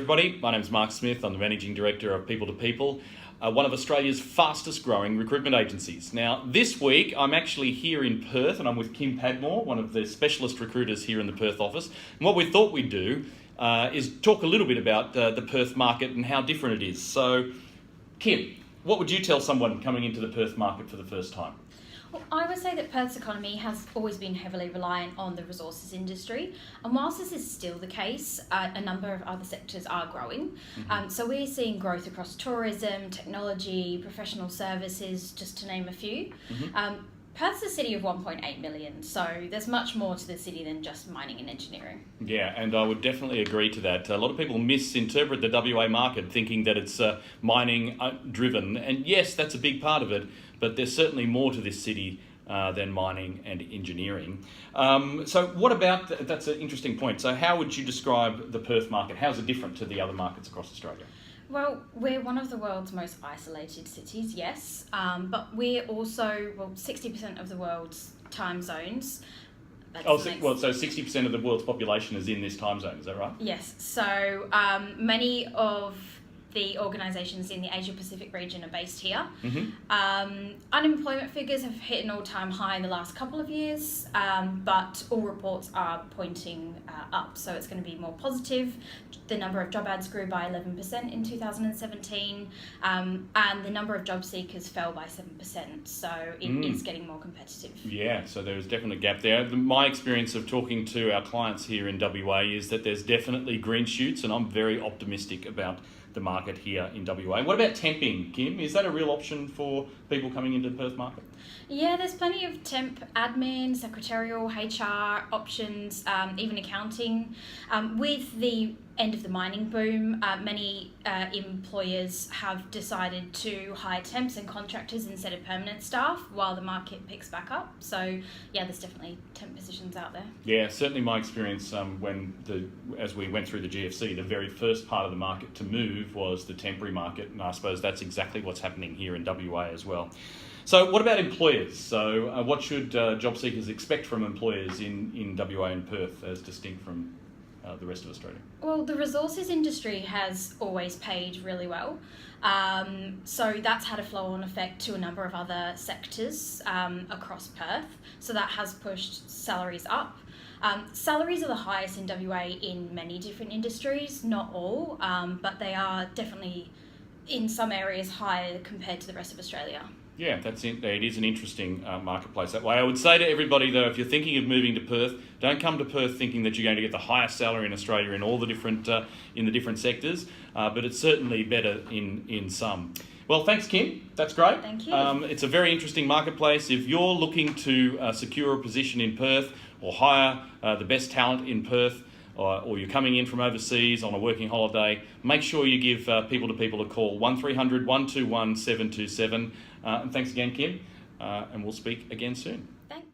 everybody. My name is Mark Smith. I'm the Managing Director of People to People, one of Australia's fastest growing recruitment agencies. Now, this week I'm actually here in Perth and I'm with Kim Padmore, one of the specialist recruiters here in the Perth office. And what we thought we'd do is talk a little bit about the Perth market and how different it is. So, Kim, what would you tell someone coming into the Perth market for the first time? Well, I would say that Perth's economy has always been heavily reliant on the resources industry, and whilst this is still the case, a number of other sectors are growing. So we're seeing growth across tourism, technology, professional services, just to name a few. Perth's a city of 1.8 million, so there's much more to the city than just mining and engineering. Yeah, and I would definitely agree to that. A lot of people misinterpret the WA market thinking that it's mining driven, and yes, that's a big part of it, but there's certainly more to this city than mining and engineering. So what about, that's an interesting point. So how would you describe the Perth market? How's it different to the other markets across Australia? Well, we're one of the world's most isolated cities, yes, but we're also, 60% of the world's time zones. So 60% of the world's population is in this time zone, is that right? Yes, so many of the organisations in the Asia-Pacific region are based here. Unemployment figures have hit an all-time high in the last couple of years, but all reports are pointing up, so it's going to be more positive. The number of job ads grew by 11% in 2017, and the number of job seekers fell by 7%, so it is getting more competitive. Yeah, so there's definitely a gap there. My experience of talking to our clients here in WA is that there's definitely green shoots, and I'm very optimistic about the market here in WA. What about temping, Kim? Is that a real option for people coming into the Perth market? Yeah, there's plenty of temp admin, secretarial, HR options, even accounting. With the end of the mining boom, many employers have decided to hire temps and contractors instead of permanent staff while the market picks back up. So yeah, there's definitely temp positions out there. Yeah, certainly my experience as we went through the GFC, the very first part of the market to move was the temporary market, and I suppose that's exactly what's happening here in WA as well. So what about employers? So what should job seekers expect from employers in WA and Perth as distinct from the rest of Australia? Well, the resources industry has always paid really well. So that's had a flow-on effect to a number of other sectors across Perth. So that has pushed salaries up. Salaries are the highest in WA in many different industries, not all, but they are definitely in some areas higher compared to the rest of Australia. Yeah, that's it. It is an interesting marketplace that way. I would say to everybody, though, if you're thinking of moving to Perth, don't come to Perth thinking that you're going to get the highest salary in Australia in all the different in the different sectors, but it's certainly better in some. Well, thanks, Kim. That's great. Thank you. It's a very interesting marketplace. If you're looking to secure a position in Perth or hire the best talent in Perth, or you're coming in from overseas on a working holiday, make sure you give People to People a call, 1300 121 727. And thanks again, Kim, and we'll speak again soon. Thanks.